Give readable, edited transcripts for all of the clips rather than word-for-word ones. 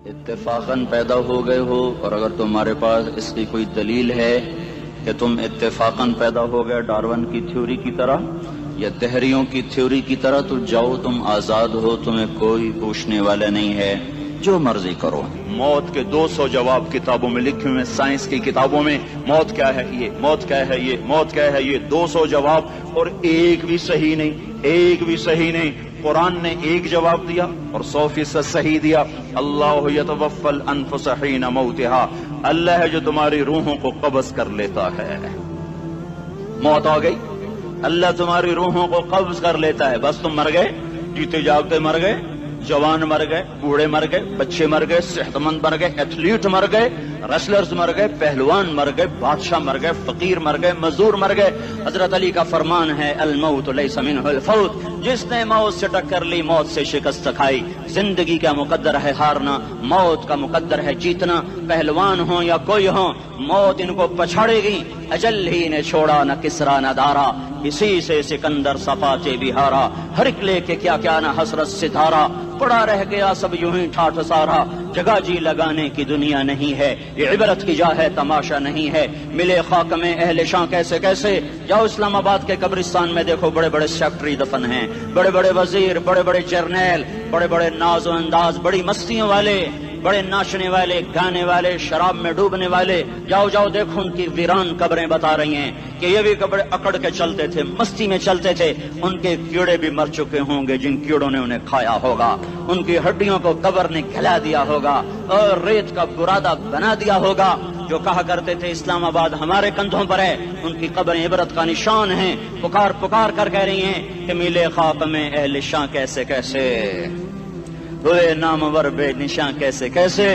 اتفاقاً پیدا ہو گئے ہو، اور اگر تمہارے پاس اس کی کوئی دلیل ہے کہ تم اتفاقاً پیدا ہو گئے ڈارون کی تھیوری کی طرح یا دہریوں کی تھیوری کی طرح، تو جاؤ، تم آزاد ہو، تمہیں کوئی پوچھنے والا نہیں ہے، جو مرضی کرو۔ موت کے 200 جواب کتابوں میں لکھے ہوئے، سائنس کی کتابوں میں موت کیا ہے یہ، موت کیا ہے یہ، موت کیا ہے یہ، 200 جواب، اور ایک بھی صحیح نہیں، ایک بھی صحیح نہیں۔ قرآن نے ایک جواب دیا اور 100% صحیح دیا۔ اللہ یتوفی الانفس حین موتها، اللہ ہے جو تمہاری روحوں کو قبض کر لیتا ہے۔ موت آ گئی، اللہ تمہاری روحوں کو قبض کر لیتا ہے، بس تم مر گئے، جیتے جاگتے مر گئے، جوان مر گئے، بوڑھے مر گئے، بچے مر گئے، صحت مند مر گئے، ایتھلیٹ مر گئے، ریسلرز مر گئے، پہلوان مر گئے، بادشاہ مر گئے، فقیر مر گئے، مزدور مر گئے۔ حضرت علی کا فرمان ہے الموت لیس منہ الفوت، جس نے موت سے ٹکر لی موت سے شکست کھائی۔ زندگی کا مقدر ہے ہارنا، موت کا مقدر ہے جیتنا۔ پہلوان ہوں یا کوئی ہوں، موت ان کو پچھاڑے گی۔ اجل ہی نے چھوڑا نہ کسرا نہ دارا، اسی سے سکندر صفاچے بہارا۔ ہر ایک لے کے کیا کیا نہ حسرت ستارہ، پڑا رہ گیا سب یوں ہی ٹھاٹھ سارا۔ جگہ جی لگانے کی دنیا نہیں ہے، یہ عبرت کی جا ہے تماشا نہیں ہے۔ ملے خاک میں اہل شاں کیسے کیسے، جاؤ اسلام آباد کے قبرستان میں دیکھو، بڑے بڑے سیکٹری دفن ہیں، بڑے بڑے وزیر، بڑے بڑے جرنیل، بڑے بڑے ناز و انداز، بڑی مستیوں والے، بڑے ناچنے والے، گانے والے، شراب میں ڈوبنے والے۔ جاؤ جاؤ دیکھو، ان کی ویران قبریں بتا رہی ہیں کہ یہ بھی قبر اکڑ کے چلتے تھے، مستی میں چلتے تھے۔ ان کے کیڑے بھی مر چکے ہوں گے جن کیڑوں نے انہیں کھایا ہوگا، ان کی ہڈیوں کو قبر نے کھلا دیا ہوگا اور ریت کا برادہ بنا دیا ہوگا۔ جو کہا کرتے تھے اسلام آباد ہمارے کندھوں پر ہے، ان کی قبریں عبرت کا نشان ہیں۔ پکار پکار کر کہہ رہی ہیں کہ ملے خاک میں اہل شاں کیسے کیسے، ہوئے نامور بے نشاں کیسے کیسے،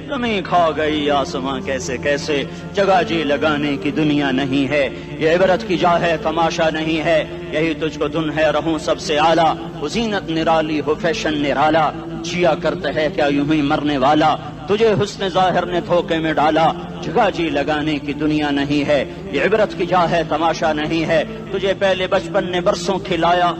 زمین کھا گئی آسماں کیسے کیسے۔ جگہ جی لگانے کی دنیا نہیں ہے، یہ عبرت کی جا ہے تماشا نہیں ہے۔ یہی تجھ کو دن ہے رہوں سب سے اعلیٰ، زینت نرالی ہو فیشن نرالا، جیا کرتا ہے کیا یوں ہی مرنے والا، تجھے حسن ظاہر نے دھوکے میں ڈالا۔ جگہ جی لگانے کی دنیا نہیں ہے، یہ عبرت کی جا ہے تماشا نہیں ہے۔ تجھے پہلے بچپن نے برسوں کھلایا،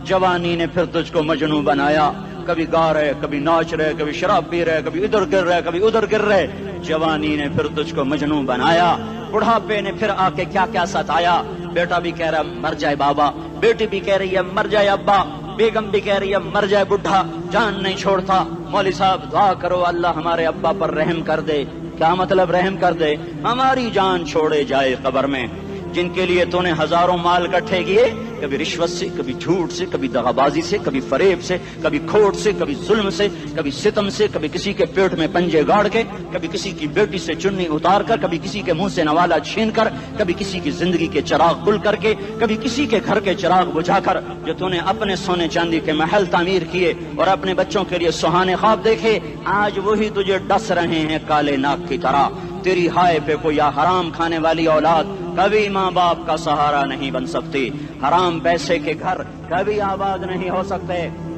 جوانی نے پھر تجھ کو مجنوں بنایا۔ کبھی گا رہے، کبھی ناچ رہے، کبھی شراب پی رہے، کبھی ادھر گر رہے، کبھی ادھر گر رہے۔ جوانی نے پھر تجھ کو مجنوں بنایا، بڑھاپے نے پھر آ کے کیا کیا ستایا۔ بیٹا بھی کہہ رہا ہے مر جائے بابا، بیٹی بھی کہہ رہی ہے مر جائے ابا، بیگم بھی کہہ رہی ہے مر جائے بڈھا، جان نہیں چھوڑتا۔ مولوی صاحب دعا کرو اللہ ہمارے ابا پر رحم کر دے۔ کیا مطلب رحم کر دے؟ ہماری جان چھوڑے جائے قبر میں۔ جن کے لیے تو نے ہزاروں مال اکٹھے کیے، کبھی رشوت سے، کبھی جھوٹ سے، کبھی دغا بازی سے، کبھی فریب سے، کبھی کھوٹ سے، کبھی ظلم سے، کبھی ستم سے، کبھی کسی کے پیٹ میں پنجے گاڑ کے، کبھی کسی کی بیٹی سے چنی اتار کر، کبھی کسی کے منہ سے نوالا چھین کر، کبھی کسی کی زندگی کے چراغ گل کر کے، کبھی کسی کے گھر کے چراغ بجھا کر۔ جو تو نے اپنے سونے چاندی کے محل تعمیر کیے اور اپنے بچوں کے لیے سہانے خواب دیکھے، آج وہی تجھے ڈس رہے ہیں کالے ناک کی طرح۔ تیری ہائے پہ کوئی حرام کھانے والی اولاد کبھی ماں باپ کا سہارا نہیں بن سکتی۔ حرام پیسے کے گھر کبھی آباد نہیں ہو سکتے۔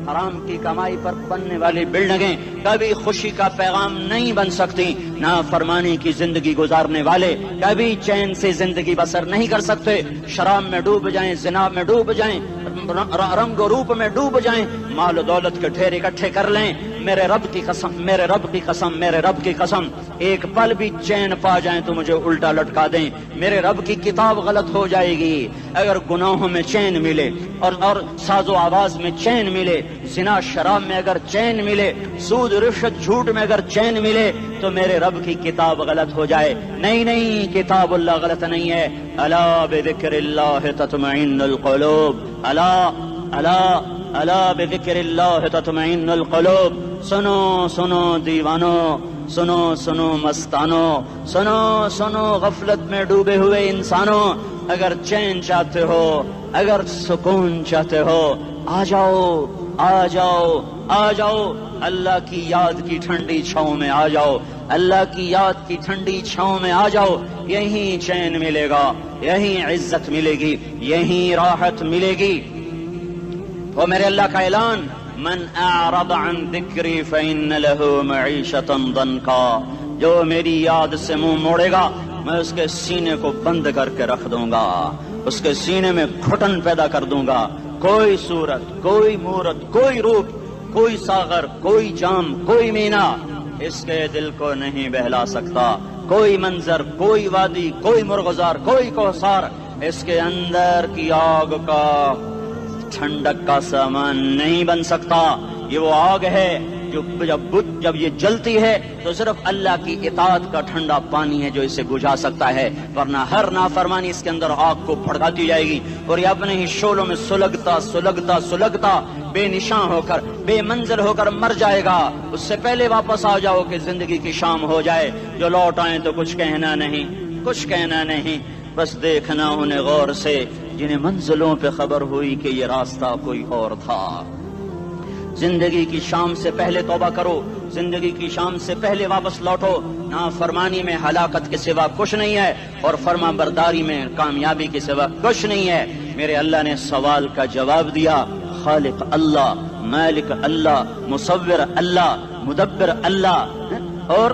حرام کی کمائی پر بننے والی بلڈنگیں کبھی خوشی کا پیغام نہیں بن سکتی۔ نافرمانی کی زندگی گزارنے والے کبھی چین سے زندگی بسر نہیں کر سکتے۔ شراب میں ڈوب جائیں، زنا میں ڈوب جائیں، رنگ و روپ میں ڈوب جائیں، مال و دولت کے ڈھیر اکٹھے کر لیں، میرے رب کی قسم، میرے رب کی قسم، میرے رب کی قسم، ایک پل بھی چین پا جائیں تو مجھے الٹا لٹکا دیں، میرے رب کی کتاب غلط ہو جائے گی۔ اگر گناہوں میں چین ملے اور ساز و آواز میں چین ملے، زنا شراب میں اگر چین ملے، سود رشوت جھوٹ میں اگر چین ملے، تو میرے رب کی کتاب غلط ہو جائے۔ نہیں نہیں، کتاب اللہ غلط نہیں ہے۔ الا بذکر اللہ تطمئن القلوب، الا الا الا بذکر اللہ تطمئن القلوب۔ سنو سنو دیوانو، سنو سنو مستانو، سنو سنو غفلت میں ڈوبے ہوئے انسانوں، اگر چین چاہتے ہو، اگر سکون چاہتے ہو، آ جاؤ آ جاؤ آ جاؤ، اللہ کی یاد کی ٹھنڈی چھاؤں میں آ جاؤ، اللہ کی یاد کی ٹھنڈی چھاؤں میں آ جاؤ۔ یہیں چین ملے گا، یہیں عزت ملے گی، یہیں راحت ملے گی۔ وہ میرے اللہ کا اعلان، من اعرض عن ذکری فإن له معیشۃ ضنکا، جو میری یاد سے منہ موڑے گا میں اس کے سینے کو بند کر کے رکھ دوں گا، اس کے سینے میں گھٹن پیدا کر دوں گا۔ کوئی صورت، کوئی مورت، کوئی روپ، کوئی ساغر، کوئی جام، کوئی مینا اس کے دل کو نہیں بہلا سکتا کوئی منظر، کوئی وادی، کوئی مرغزار، کوئی کوثر اس کے اندر کی آگ کا ٹھنڈک کا سامان نہیں بن سکتا۔ یہ وہ آگ ہے جو جب یہ جلتی ہے تو صرف اللہ کی اطاعت کا ٹھنڈا پانی ہے جو اسے بجھا سکتا ہے، ورنہ ہر نافرمانی اس کے اندر آگ کو بھڑکاتی جائے گی اور یہ اپنے ہی شعلوں میں سلگتا بے نشان ہو کر، بے منزل ہو کر مر جائے گا۔ اس سے پہلے واپس آ جاؤ کہ زندگی کی شام ہو جائے۔ جو لوٹ آئیں تو کچھ کہنا نہیں، بس دیکھنا انہیں غور سے جنہیں منزلوں پہ خبر ہوئی کہ یہ راستہ کوئی اور تھا۔ زندگی کی شام سے پہلے توبہ کرو، زندگی کی شام سے پہلے واپس لوٹو۔ نافرمانی میں ہلاکت کے سوا کچھ نہیں ہے اور فرما برداری میں کامیابی کے سوا کچھ نہیں ہے۔ میرے اللہ نے سوال کا جواب دیا، خالق اللہ، مالک اللہ، مصور اللہ، مدبر اللہ اور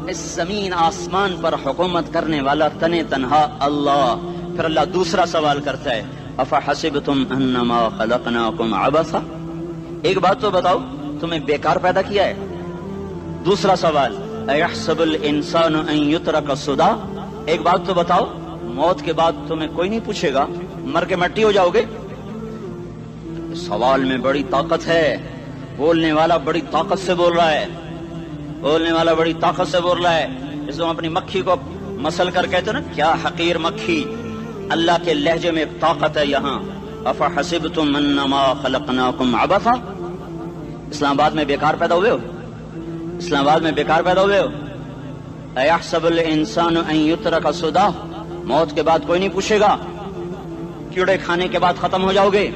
اس زمین آسمان پر حکومت کرنے والا تنے تنہا اللہ۔ پھر اللہ دوسرا سوال کرتا ہے، افحسبتم انما خلقناکم عبثا، ایک بات تو بتاؤ تمہیں بیکار پیدا کیا ہے؟ دوسرا سوال، ایحسب الانسان ان یترک سدی، ایک بات تو بتاؤ موت کے بعد تمہیں کوئی نہیں پوچھے گا، مر کے مٹی ہو جاؤ گے؟ سوال میں بڑی طاقت ہے، بولنے والا بڑی طاقت سے بول رہا ہے، اس کو اپنی مکھی کو مسل کر کہتے نا کیا حقیر مکھی، اللہ کے لہجے میں ایک طاقت ہے یہاں۔ افحسبتم انما خلقناکم عبثا، اسلام آباد میں بیکار پیدا ہوئے ہو؟ ایحسب الانسان ان یترک سدی، موت کے بعد کوئی نہیں پوچھے گا، کیڑے کھانے کے بعد ختم ہو جاؤ گے۔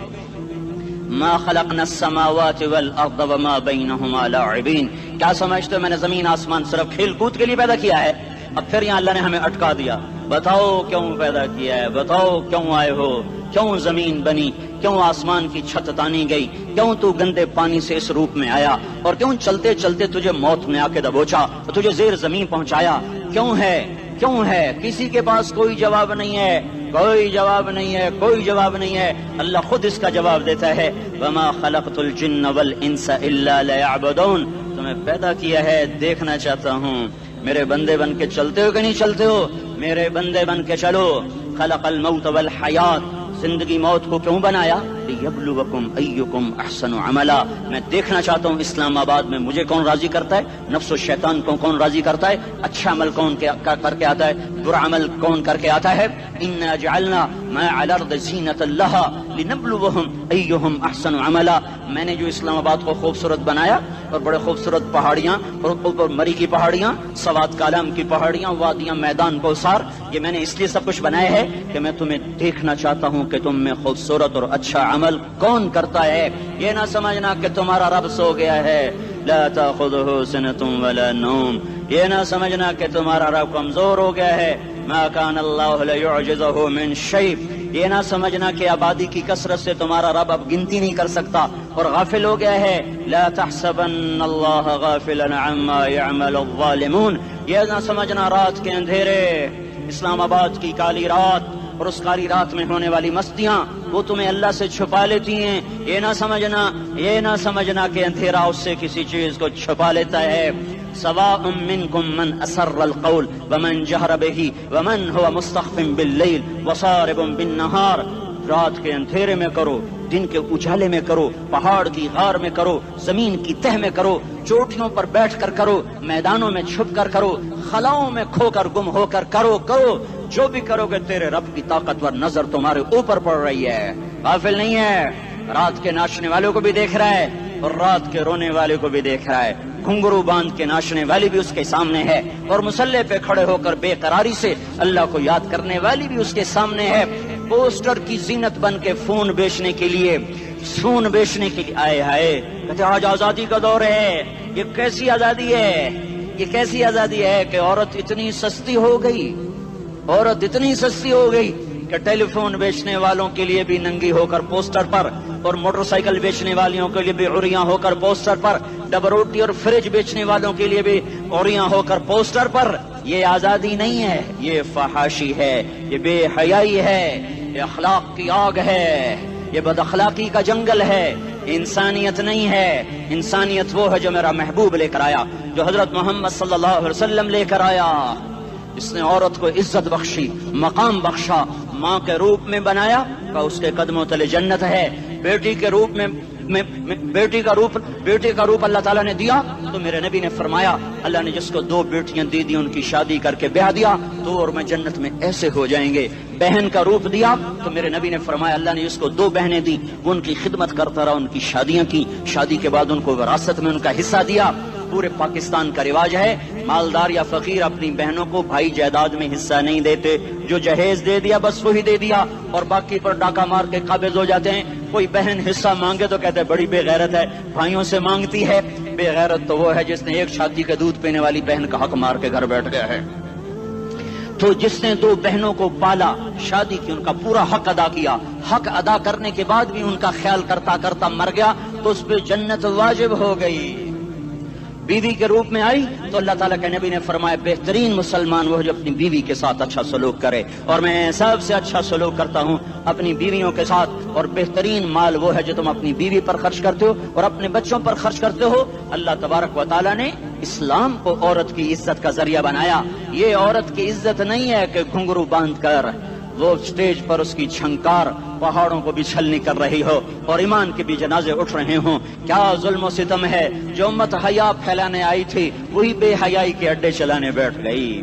ما خلقنا السماوات والارض وما بینہما لاعبین، کیا سمجھتے ہو میں نے زمین آسمان صرف کھیل کود کے لیے پیدا کیا ہے؟ اب پھر یہاں اللہ نے ہمیں اٹکا دیا، بتاؤ کیوں پیدا کیا ہے، بتاؤ کیوں آئے ہو، کیوں زمین بنی، کیوں آسمان کی چھت تانی گئی، کیوں تو گندے پانی سے اس روپ میں آیا، اور کیوں چلتے چلتے تجھے موت میں آ کے دبوچا اور تجھے زیر زمین پہنچایا، کیوں ہے؟ کسی کے پاس کوئی جواب نہیں ہے، اللہ خود اس کا جواب دیتا ہے، وما خلقت الجن والانس الا لیعبدون، تمہیں پیدا کیا ہے دیکھنا چاہتا ہوں میرے بندے بن کے چلتے ہو کہ نہیں چلتے ہو، میرے بندے بن کے چلو۔ خلق الموت والحیات، زندگی موت کو کیوں بنایا؟ لیبلوکم ایکم احسن عملا، میں دیکھنا چاہتا ہوں اسلام آباد میں مجھے کون راضی کرتا ہے، نفس و شیطان کو کون راضی کرتا ہے، اچھا عمل کون کر کے آتا ہے، برا عمل کون کر کے آتا ہے۔ انا جعلنا ما علی الارض زینۃ لہا لنبلوہم ایہم احسن عملا، میں نے جو اسلام آباد کو خوبصورت بنایا اور بڑے خوبصورت پہاڑیاں اور اوپر مری کی پہاڑیاں، سوات کالام کی پہاڑیاں، وادیاں، میدان کوثر، یہ میں نے اس لیے سب کچھ بنایا ہے کہ میں تمہیں دیکھنا چاہتا ہوں کہ تم میں خوبصورت اور اچھا عمل کون کرتا ہے۔ یہ نہ سمجھنا کہ تمہارا رب سو گیا ہے، لا تاخذہ سنۃ ولا نوم، یہ نہ سمجھنا کہ تمہارا رب کمزور ہو گیا ہے، ما کان اللہ لیعجزہ من شیء، یہ نہ سمجھنا کہ آبادی کی کثرت سے تمہارا رب اب گنتی نہیں کر سکتا اور غافل ہو گیا ہے، لا تحسبن اللہ غافلا عما يعمل الظالمون، یہ نہ سمجھنا رات کے اندھیرے، اسلام آباد کی کالی رات اور اس کالی رات میں ہونے والی مستیاں وہ تمہیں اللہ سے چھپا لیتی ہیں، یہ نہ سمجھنا کہ اندھیرا اس سے کسی چیز کو چھپا لیتا ہے۔ سواء منکم من اسر القول ومن جہر بہ ومن هو مستخف باللیل وصارب بالنہار، رات کے اندھیرے میں کرو، دن کے اجالے میں کرو، پہاڑ کی غار میں کرو، زمین کی تہ میں کرو، چوٹیوں پر بیٹھ کر کرو، میدانوں میں چھپ کر کرو، خلاؤں میں کھو کر گم ہو کر کرو، جو بھی کرو گے تیرے رب کی طاقتور نظر تمہارے اوپر پڑ رہی ہے، غافل نہیں ہے، رات کے ناچنے والوں کو بھی دیکھ رہا ہے اور رات کے رونے والے کو بھی دیکھ رہا ہے، گھنگرو باندھ کے ناچنے والی بھی اس کے سامنے ہے اور مسلح پہ کھڑے ہو کر بے قراری سے اللہ کو یاد کرنے والی بھی اس کے سامنے ہے۔ پوسٹر کی زینت بن کے فون بیچنے کے لیے آئے ہائے کہتے آج آزادی کا دور ہے، یہ کیسی آزادی ہے کہ عورت اتنی سستی ہو گئی کہ ٹیلی فون بیچنے والوں کے لیے بھی ننگی ہو کر پوسٹر پر اور موٹر سائیکل بیچنے والوں کے لیے بھی عریاں ہو کر پوسٹر پر، ڈبل روٹی اور فریج بیچنے والوں کے لیے بھی عریاں ہو کر پوسٹر پر۔ یہ آزادی نہیں ہے، یہ فحاشی ہے، یہ بے حیائی ہے، یہ اخلاق کی آگ ہے، یہ بد اخلاقی کا جنگل ہے، انسانیت نہیں ہے. انسانیت وہ ہے جو میرا محبوب لے کر آیا, جو حضرت محمد صلی اللہ علیہ وسلم لے کر آیا, جس نے عورت کو عزت بخشی, مقام بخشا, ماں کے روپ میں بنایا کہ اس کے قدموں تلے جنت ہے, بیٹی کے روپ میں بیٹی کا روپ اللہ تعالیٰ نے دیا تو میرے نبی نے فرمایا اللہ نے جس کو 2 بیٹیاں دی ان کی شادی کر کے بیاہ دیا تو اور میں جنت میں ایسے ہو جائیں گے. بہن کا روپ دیا تو میرے نبی نے فرمایا اللہ نے جس کو 2 بہنیں دی وہ ان کی خدمت کرتا رہا, ان کی شادیاں کی, شادی کے بعد ان کو وراثت میں ان کا حصہ دیا. پورے پاکستان کا رواج ہے مالدار یا فقیر اپنی بہنوں کو بھائی جائیداد میں حصہ نہیں دیتے, جو جہیز دے دیا بس وہی دے دیا اور باقی پر ڈاکہ مار کے قابض ہو جاتے ہیں. کوئی بہن حصہ مانگے تو کہتے ہیں بڑی بے غیرت ہے, بھائیوں سے مانگتی ہے. بے غیرت تو وہ ہے جس نے ایک شادی کے دودھ پینے والی بہن کا حق مار کے گھر بیٹھ گیا ہے. تو جس نے 2 بہنوں کو پالا, شادی کی, ان کا پورا حق ادا کیا, حق ادا کرنے کے بعد بھی ان کا خیال کرتا کرتا مر گیا تو اس پہ جنت واجب ہو گئی. بیوی کے روپ میں آئی تو اللہ تعالیٰ کے نبی نے فرمایا بہترین مسلمان وہ جو اپنی بیوی کے ساتھ اچھا سلوک کرے, اور میں سب سے اچھا سلوک کرتا ہوں اپنی بیویوں کے ساتھ. اور بہترین مال وہ ہے جو تم اپنی بیوی پر خرچ کرتے ہو اور اپنے بچوں پر خرچ کرتے ہو. اللہ تبارک و تعالیٰ نے اسلام کو عورت کی عزت کا ذریعہ بنایا. یہ عورت کی عزت نہیں ہے کہ گھنگرو باندھ کر وہ اسٹیج پر اس کی چھنکار پہاڑوں کو بھی چھلنی کر رہی ہو اور ایمان کے بھی جنازے اٹھ رہے ہوں. کیا ظلم و ستم ہے, جو امت حیا پھیلانے آئی تھی وہی بے حیائی کے اڈے چلانے بیٹھ گئی.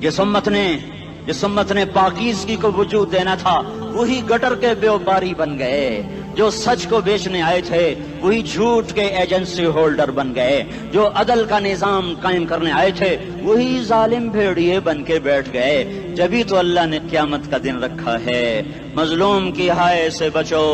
جس امت نے پاکیزگی کو وجود دینا تھا وہی گٹر کے بیوباری بن گئے. جو سچ کو بیچنے آئے تھے وہی جھوٹ کے ایجنسی ہولڈر بن گئے. جو عدل کا نظام قائم کرنے آئے تھے وہی ظالم بھیڑیے بن کے بیٹھ گئے. جبھی تو اللہ نے قیامت کا دن رکھا ہے. مظلوم کی ہائے سے بچو,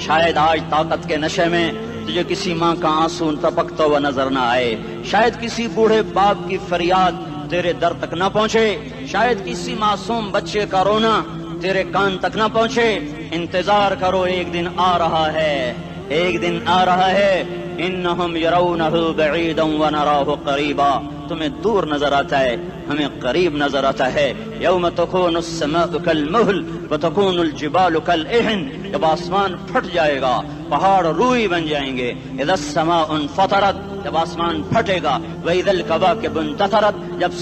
شاید آج طاقت کے نشے میں تجھے کسی ماں کا آنسو ٹپکتا ہوا نظر نہ آئے, شاید کسی بوڑھے باپ کی فریاد تیرے در تک نہ پہنچے, شاید کسی معصوم بچے کا رونا تیرے کان تک نہ پہنچے. انتظار کرو, ایک دن آ رہا ہے, ایک دن آ رہا ہے. انہم یرونہ بعیدا ونراہ قریبا, تمہیں دور نظر آتا ہے ہمیں قریب نظر آتا ہے. یوم تکون السماء کالمہل وتکون الجبال کالعہن, جب آسمان پھٹ جائے گا پہاڑ روئی بن جائیں گے. اذا السماء انفطرت, جب آسمان پھٹے گا. وَإِذَا الْكَوَاكِبُ انتثرت, جب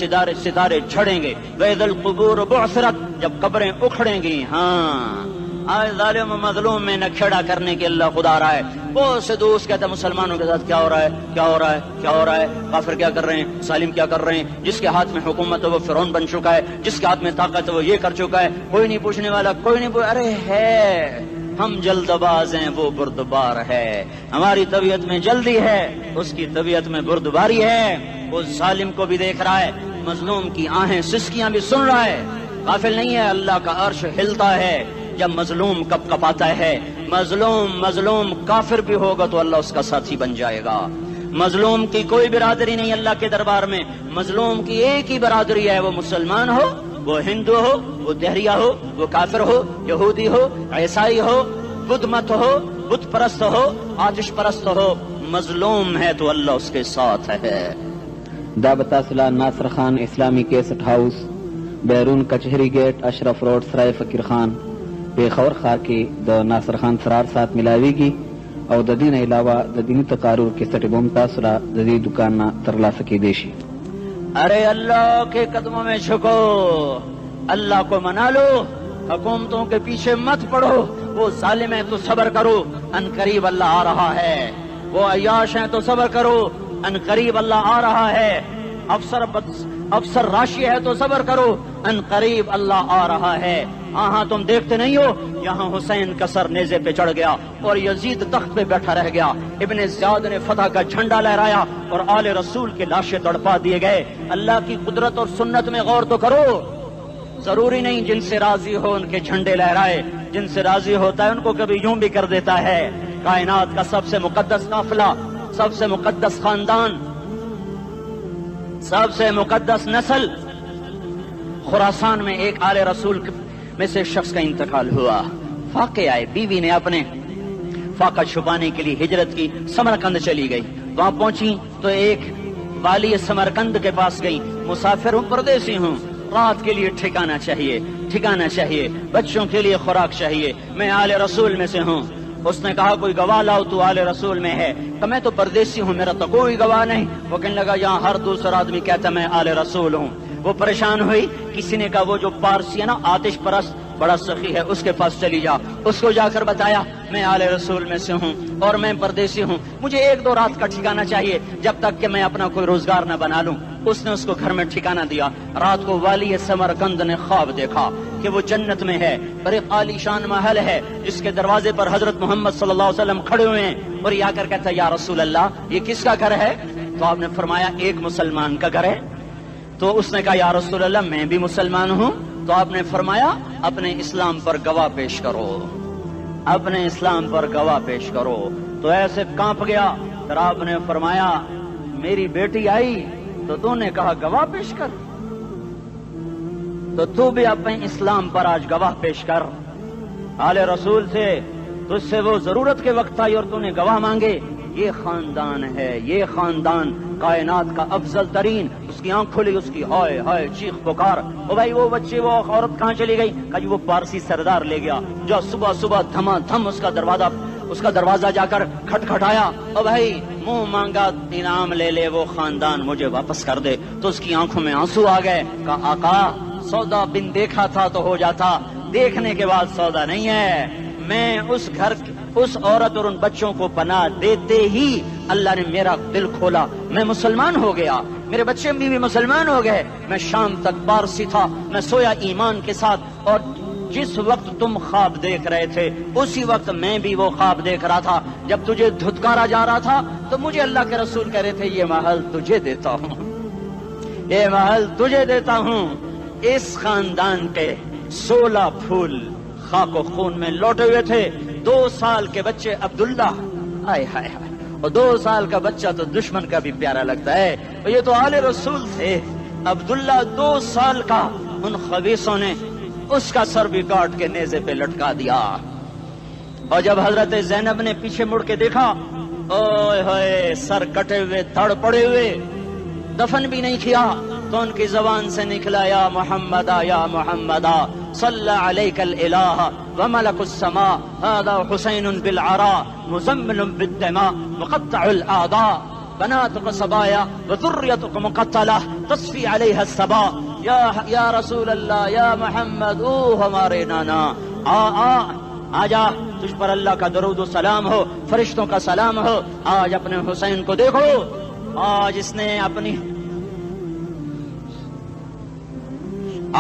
ستارے جھڑیں گے. وَإِذَا الْقُبُورُ بُعْثِرَتْ, جب قبریں اکھڑیں گی. ہاں آج ظالم و مظلوم میں نہ کھیڑا کرنے کے اللہ خدا رہا ہے. بہت سے دوست کہتے ہیں مسلمانوں کے ساتھ کیا ہو رہا ہے, کیا ہو رہا ہے, کیا ہو رہا ہے, کافر کیا کر رہے ہیں, ظالم کیا کر رہے ہیں. جس کے ہاتھ میں حکومت ہے وہ فرعون بن چکا ہے, جس کے ہاتھ میں طاقت ہے وہ یہ کر چکا ہے. کوئی نہیں پوچھنے والا, کوئی نہیں ارے ہے ہم جلد باز ہیں وہ بردبار ہے. ہماری طبیعت میں جلدی ہے, اس کی طبیعت میں بردباری ہے. وہ ظالم کو بھی دیکھ رہا ہے, مظلوم کی آہیں سسکیاں بھی سن رہا ہے. غافل نہیں ہے, اللہ کا عرش ہلتا ہے جب مظلوم کپ کپاتا ہے. مظلوم کافر بھی ہوگا تو اللہ اس کا ساتھی بن جائے گا. مظلوم کی کوئی برادری نہیں اللہ کے دربار میں. مظلوم کی ایک ہی برادری ہے, وہ مسلمان ہو, وہ ہندو ہو, وہ دہریہ ہو, وہ کافر ہو, یہودی ہو, عیسائی ہو, بدھ مت ہو, بت پرست ہو, آتش پرست ہو. مظلوم ہے تو اللہ اس کے ساتھ ہے. دعوت صلاح ناصر خان اسلامی کیسٹ ہاؤس, بیرون کچہری گیٹ, اشرف روڈ, سرائے فقیر خان, پیښور ښار کې د ناصر خان سرار سات ملاویږي او د دې نه علاوه د دیني تقارر کیسټ به هم تاسو را د دې دکان نه ترلاسه کیدی شي. ارے اللہ کے قدموں میں جھکو, اللہ کو منا لو, حکومتوں کے پیچھے مت پڑو. وہ ظالم ہے تو صبر کرو, ان قریب اللہ آ رہا ہے. وہ عیاش ہیں تو صبر کرو, ان قریب اللہ آ رہا ہے. افسر راشی ہے تو صبر کرو, ان قریب اللہ آ رہا ہے. ہاں تم دیکھتے نہیں ہو, یہاں حسین کا سر نیزے پہ چڑھ گیا اور یزید تخت پہ بیٹھا رہ گیا. ابن زیاد نے فتح کا جھنڈا لہرایا اور آل رسول کے لاشیں تڑپا دیے گئے. اللہ کی قدرت اور سنت میں غور تو کرو. ضروری نہیں جن سے راضی ہو ان کے جھنڈے لہرائے, جن سے راضی ہوتا ہے ان کو کبھی یوں بھی کر دیتا ہے. کائنات کا سب سے مقدس قافلہ, سب سے مقدس خاندان, سب سے مقدس نسل, خراسان میں ایک آل رسول میں سے شخص کا انتقال ہوا. فاقے آئے, بیوی نے اپنے فاقہ چھپانے کے لیے ہجرت کی, سمرقند چلی گئی. وہاں پہنچی تو ایک والی سمرقند کے پاس گئی. مسافر ہوں, پردیسی ہوں, رات کے لیے ٹھکانا چاہیے, بچوں کے لیے خوراک چاہیے, میں آل رسول میں سے ہوں. اس نے کہا کوئی گواہ لاؤ تو آل رسول میں ہے، کہ میں تو پردیسی ہوں، میرا تو کوئی گواہ نہیں۔ وہ کہنے لگا یہاں ہر دوسرا آدمی کہتا میں آل رسول ہوں۔ وہ پریشان ہوئی، کسی نے کہا وہ جو پارسی ہے نا آتش پرست بڑا سخی ہے، اس کے پاس چلی جا۔ اس کو جا کر بتایا میں آل رسول میں سے ہوں اور میں پردیسی ہوں، مجھے 1-2 رات کا ٹھکانہ چاہیے جب تک کہ میں اپنا کوئی روزگار نہ بنا لوں۔ اس نے اس کو گھر میں ٹھکانہ دیا۔ رات کو والی سمرقند نے خواب دیکھا کہ وہ جنت میں ہے، بڑے عالی شان محل ہے جس کے دروازے پر حضرت محمد صلی اللہ علیہ وسلم کھڑے ہوئے ہیں، اور یہ آ کر کہتا ہے یا رسول اللہ یہ کس کا گھر ہے؟ تو آپ نے فرمایا ایک مسلمان کا گھر ہے۔ تو اس نے کہا یا رسول اللہ میں بھی مسلمان ہوں۔ تو آپ نے فرمایا اپنے اسلام پر گواہ پیش کرو، اپنے اسلام پر گواہ پیش کرو۔ تو ایسے کانپ گیا۔ پھر آپ نے فرمایا میری بیٹی آئی تو تو نے کہا گواہ پیش کر، تو بھی اپنے اسلام پر آج گواہ پیش کر۔ آل رسول سے تجھ سے وہ ضرورت کے وقت آئی اور تو نے گواہ مانگے۔ یہ خاندان ہے، یہ خاندان کائنات کا افضل ترین۔ اس کی آنکھ کھلی، اس کی ہائے ہائے چیخ پکار، او بھائی وہ بچے وہ عورت کہاں چلی گئی؟ کہا جی وہ پارسی سردار لے گیا، جو صبح صبح دھما دھم اس کا دروازہ جا کر کھٹکھٹایا، او بھائی منہ مانگا انعام لے لے، وہ خاندان مجھے واپس کر دے۔ تو اس کی آنکھوں میں آنسو آ گئے۔ کہا آقا سودا بن دیکھا تھا تو ہو جاتا، دیکھنے کے بعد سودا نہیں ہے۔ میں اس عورت اور ان بچوں کو پناہ دیتے ہی اللہ نے میرا دل کھولا، میں مسلمان ہو گیا، میرے بچے بھی مسلمان ہو گئے۔ میں شام تک پارسی تھا، میں سویا ایمان کے ساتھ، اور جس وقت تم خواب دیکھ رہے تھے اسی وقت میں بھی وہ خواب دیکھ رہا تھا۔ جب تجھے دھتکارا جا رہا تھا تو مجھے اللہ کے رسول کہہ رہے تھے یہ محل تجھے دیتا ہوں، یہ محل تجھے دیتا ہوں۔ اس خاندان کے 16 پھول خاک و خون میں لوٹے ہوئے تھے۔ 2 سال کے بچے عبداللہ، ہائے ہائے ہائے، اور 2 سال کا بچہ تو دشمن کا بھی پیارا لگتا ہے، اور یہ تو آل رسول تھے۔ عبداللہ 2 سال کا، ان خبیثوں نے اس کا سر بھی کاٹ کے نیزے پہ لٹکا دیا۔ اور جب حضرت زینب نے پیچھے مڑ کے دیکھا، اوئے ہوئے سر کٹے ہوئے دھڑ پڑے ہوئے، دفن بھی نہیں کیا، تو ان کی زبان سے نکلا یا محمدا یا محمدا صلی علیک الالہ وملک السماء هذا حسین بالعراء مزمل بالدماء مقطع الاعداء بناتك صبايا وذريتك مقتلة تصفي عليها الصبا۔ یا رسول اللہ یا محمد، او ہمارے نانا، آ جا، تجھ پر اللہ کا درود و سلام ہو، فرشتوں کا سلام ہو۔ آج اپنے حسین کو دیکھو، آج اس نے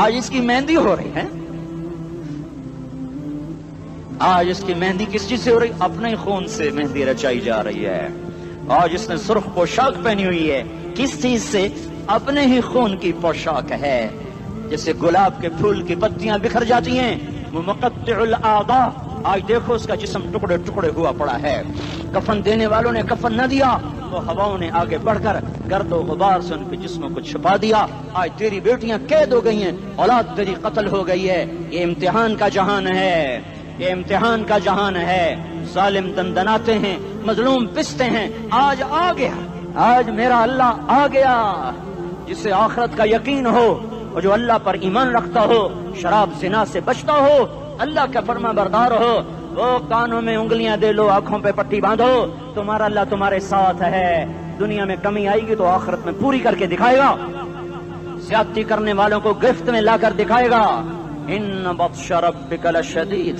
آج اس کی مہندی ہو رہی ہے۔ آج اس کی مہندی کس چیز سے ہو رہی؟ اپنے خون سے مہندی رچائی جا رہی ہے۔ آج اس نے سرخ پوشاک پہنی ہوئی ہے، کس چیز سے؟ اپنے ہی خون کی پوشاک ہے۔ جیسے گلاب کے پھول کی پتیاں بکھر جاتی ہیں، وہ مقطع الاعضاء، آج دیکھو اس کا جسم ٹکڑے ٹکڑے ہوا پڑا ہے۔ کفن دینے والوں نے کفن نہ دیا تو ہواؤں نے آگے بڑھ کر گرد و غبار سے ان کے جسموں کو چھپا دیا۔ آج تیری بیٹیاں قید ہو گئی ہیں، اولاد تیری قتل ہو گئی ہے۔ یہ امتحان کا جہان ہے، یہ امتحان کا جہان ہے۔ ظالم دندناتے ہیں، مظلوم پستے ہیں۔ آج آ گیا، آج میرا اللہ آ گیا، جسے آخرت کا یقین ہو اور جو اللہ پر ایمان رکھتا ہو، شراب زنا سے بچتا ہو، اللہ کا فرما بردار ہو، وہ کانوں میں انگلیاں دے لو، آنکھوں پہ پٹی باندھو، تمہارا اللہ تمہارے ساتھ ہے۔ دنیا میں کمی آئے گی تو آخرت میں پوری کر کے دکھائے گا۔ زیادتی کرنے والوں کو گرفت میں لا کر دکھائے گا۔ ان بطش ربک لشدید،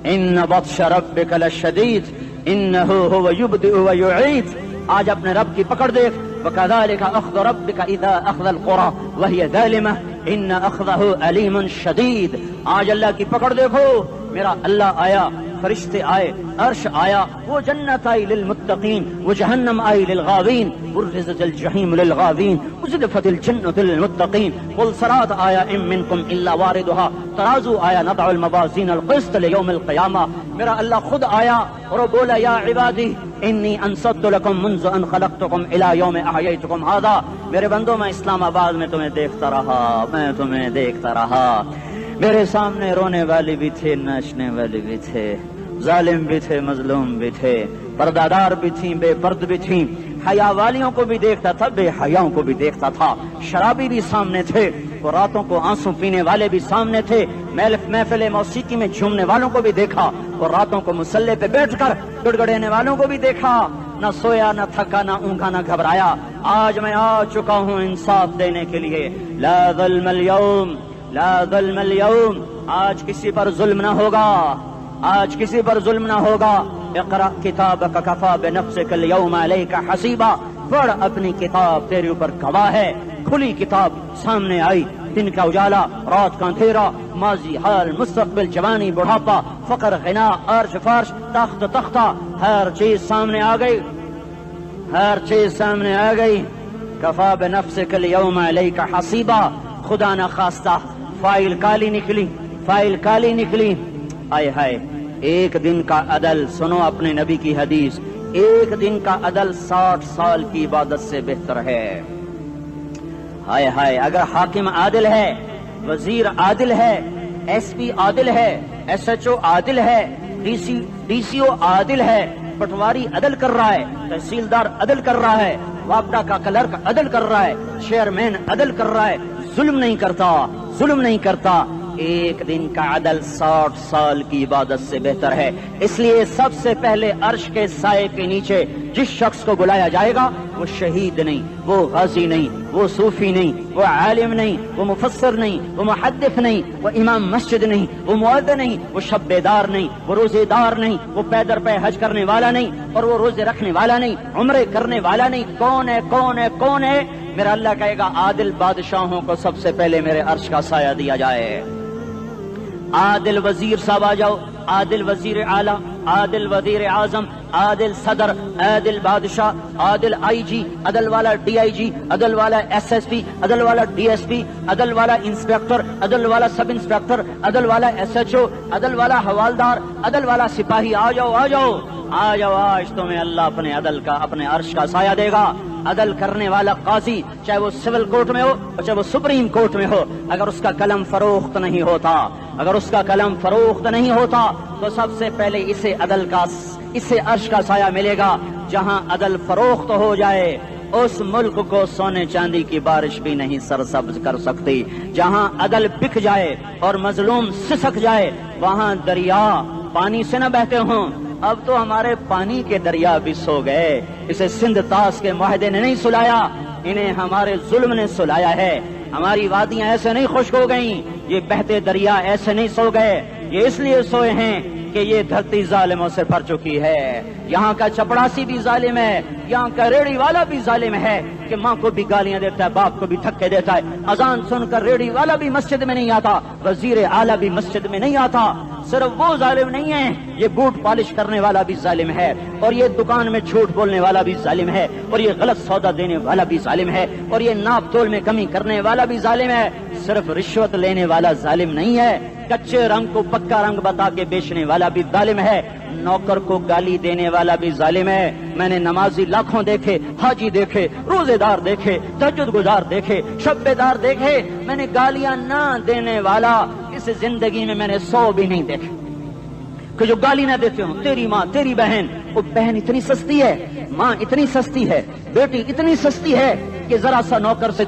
ان بطش ربک لشدید انہ هو یبدئ ویعید۔ آج اپنے رب کی پکڑ دیکھ، وکذالک اخذ ربک اذا اخذ القری وہی ظالمہ ان اخذہ علیم شدید۔ آج اللہ کی پکڑ دیکھو، میرا اللہ آیا، فرشتے آئے، عرش آیا، وہ جنت آئی للمتقین، وہ جہنم آئی للغاوین، برزت الجحیم للغاوین، ازلفت الجنت للمتقین، والصراط آیا ان منکم الا واردها، ترازو آیا، نضع الموازین القسط لیوم القیامہ۔ میرا اللہ خود آیا اور وہ بولا یا عبادی انی انصت لکم منذ ان خلقتکم الی یوم احییتکم ھذا۔ میرے بندوں، میں اسلام آباد میں تمہیں دیکھتا رہا، میں تمہیں دیکھتا رہا۔ میرے سامنے رونے والے بھی تھے، ناچنے والے بھی تھے، ظالم بھی تھے، مظلوم بھی تھے، پردہ دار بھی تھیں، بے پرد بھی تھیں، حیا والیوں کو بھی دیکھتا تھا، بے حیاؤں کو بھی دیکھتا تھا، شرابی بھی سامنے تھے اور راتوں کو آنسو پینے والے بھی سامنے تھے، محفل موسیقی میں جھومنے والوں کو بھی دیکھا اور راتوں کو مسلح پہ بیٹھ کر گڑگڑانے والوں کو بھی دیکھا، نہ سویا نہ تھکا نہ اونگا نہ گھبرایا۔ آج میں آ چکا ہوں انصاف دینے کے لیے، لا ظلم اليوم، لا ظلم اليوم، آج کسی پر ظلم نہ ہوگا، آج کسی پر ظلم نہ ہوگا۔ اقرأ کتابک کفا بنفسک اليوم علیک حسیبا، پڑھ اپنی کتاب، تیرے اوپر گواہ ہے۔ کھلی کتاب سامنے آئی، دن کا اجالا، رات کا اندھیرا، ماضی، حال، مستقبل، جوانی، بڑھاپا، فقر، غنا، عرش فرش، تخت تختہ، ہر چیز سامنے آ گئی، ہر چیز سامنے آ گئی۔ کفا بنفسک اليوم علیک حسیبا، خدا نہ خواستہ فائل کالی نکلی، فائل کالی نکلی۔ آئے ہائے، ایک دن کا عدل، سنو اپنے نبی کی حدیث، ایک دن کا عدل 60 سال کی عبادت سے بہتر ہے۔ ہائے ہائے، اگر حاکم عادل ہے، وزیر عادل ہے، ایس پی عادل ہے، ایس ایچ او عادل ہے، ڈی سی او عادل ہے، پٹواری عدل کر رہا ہے، تحصیلدار عدل کر رہا ہے، وابڈا کا کلرک عدل کر رہا ہے، چیئرمین عدل کر رہا ہے، ظلم نہیں کرتا، ظلم نہیں کرتا، ایک دن کا عدل 60 سال کی عبادت سے بہتر ہے۔ اس لیے سب سے پہلے عرش کے سائے کے نیچے جس شخص کو بلایا جائے گا وہ شہید نہیں، وہ غازی نہیں، وہ صوفی نہیں، وہ عالم نہیں، وہ مفسر نہیں، وہ محدث نہیں، وہ امام مسجد نہیں، وہ مؤذن نہیں، وہ شب بیدار نہیں، وہ روزے دار نہیں، وہ پیدر پہ حج کرنے والا نہیں، اور وہ روزے رکھنے والا نہیں، عمرے کرنے والا نہیں۔ کون ہے، کون ہے، کون ہے؟ میرا اللہ کہے گا عادل بادشاہوں کو سب سے پہلے میرے عرش کا سایہ دیا جائے۔ عادل وزیر صاحب آ جاؤ، عادل وزیر اعلیٰ، عادل وزیر اعظم، عادل صدر، عادل بادشاہ، عادل آئی جی، عدل والا ڈی آئی جی، عدل والا ایس ایس پی، عدل والا ڈی ایس پی، عدل والا انسپیکٹر، عدل والا سب انسپیکٹر، عدل والا ایس ایچ او، عدل والا حوالدار، عدل والا سپاہی، آ جاؤ آ جاؤ آ جاؤ، آج تمہیں اللہ اپنے عدل کا، اپنے عرش کا سایہ دے گا۔ عدل کرنے والا قاضی، چاہے وہ سول کورٹ میں ہو اور چاہے وہ سپریم کورٹ میں ہو، اگر اس کا قلم فروخت نہیں ہوتا، اگر اس کا قلم فروخت نہیں ہوتا تو سب سے پہلے اسے عدل کا، اسے عرش کا سایہ ملے گا۔ جہاں عدل فروخت ہو جائے اس ملک کو سونے چاندی کی بارش بھی نہیں سرسبز کر سکتی۔ جہاں عدل بک جائے اور مظلوم سسک جائے وہاں دریا پانی سے نہ بہتے ہوں۔ اب تو ہمارے پانی کے دریا بھی سو گئے، اسے سندھ طاس کے معاہدے نے نہیں سلایا، انہیں ہمارے ظلم نے سلایا ہے۔ ہماری وادیاں ایسے نہیں خشک ہو گئیں، یہ بہتے دریا ایسے نہیں سو گئے، یہ اس لیے سوئے ہیں کہ یہ دھرتی ظالموں سے بھر چکی ہے۔ یہاں کا چپڑاسی بھی ظالم ہے، یہاں کا ریڑھی والا بھی ظالم ہے کہ ماں کو بھی گالیاں دیتا ہے، باپ کو بھی دھکے دیتا ہے۔ اذان سن کر ریڑھی والا بھی مسجد میں نہیں آتا، وزیر اعلیٰ بھی مسجد میں نہیں آتا۔ صرف وہ ظالم نہیں ہے، یہ بوٹ پالش کرنے والا بھی ظالم ہے، اور یہ دکان میں جھوٹ بولنے والا بھی ظالم ہے، اور یہ غلط سودا دینے والا بھی ظالم ہے، اور یہ ناپ تول میں کمی کرنے والا بھی ظالم ہے۔ صرف رشوت لینے والا ظالم نہیں ہے، کچے رنگ کو پکا رنگ بتا کے بیچنے والا بھی ظالم ہے، نوکر کو گالی دینے والا بھی ظالم ہے۔ میں نے نمازی لاکھوں دیکھے، حاجی دیکھے، روزے دار دیکھے، تہجد گزار دیکھے، شب بیدار دیکھے، میں نے گالیاں نہ دینے والا اس زندگی میں میں نے 100 بھی نہیں دیکھے کہ جو گالی نہ دیتے ہوں۔ تیری ماں، تیری بہن، وہ بہن اتنی سستی ہے، ماں اتنی سستی ہے، بیٹی اتنی سستی ہے کہ ذرا سا نوکر سے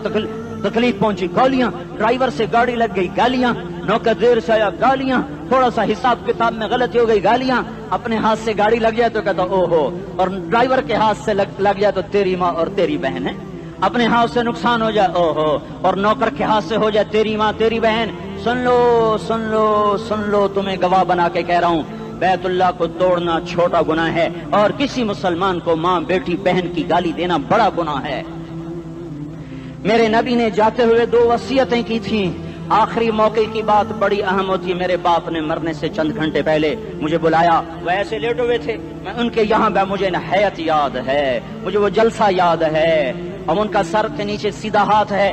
تکلیف پہنچی گالیاں، ڈرائیور سے گاڑی لگ گئی گالیاں، نوکر دیر سے آیا گالیاں، تھوڑا سا حساب کتاب میں غلطی ہو گئی گالیاں، اپنے ہاتھ سے گاڑی لگ جائے تو کہتا او ہو، اور ڈرائیور کے ہاتھ سے لگ جائے تو تیری ماں اور تیری بہن ہے، اپنے ہاتھ سے نقصان ہو جائے او ہو، اور نوکر کے ہاتھ سے ہو جائے تیری ماں تیری بہن۔ سن لو سن لو سن لو، تمہیں گواہ بنا کے کہہ رہا ہوں، بیت اللہ کو توڑنا چھوٹا گناہ ہے اور کسی مسلمان کو ماں بیٹی بہن کی گالی دینا بڑا گناہ ہے۔ میرے نبی نے جاتے ہوئے 2 وصیتیں کی تھیں، آخری موقع کی بات بڑی اہم ہوتی ہے۔ میرے باپ نے مرنے سے چند گھنٹے پہلے مجھے بلایا، وہ ایسے لیٹے ہوئے تھے، میں ان کے یہاں مجھے حیات یاد ہے، مجھے وہ جلسہ یاد ہے، اور ان کا سر کے نیچے سیدھا ہاتھ ہے،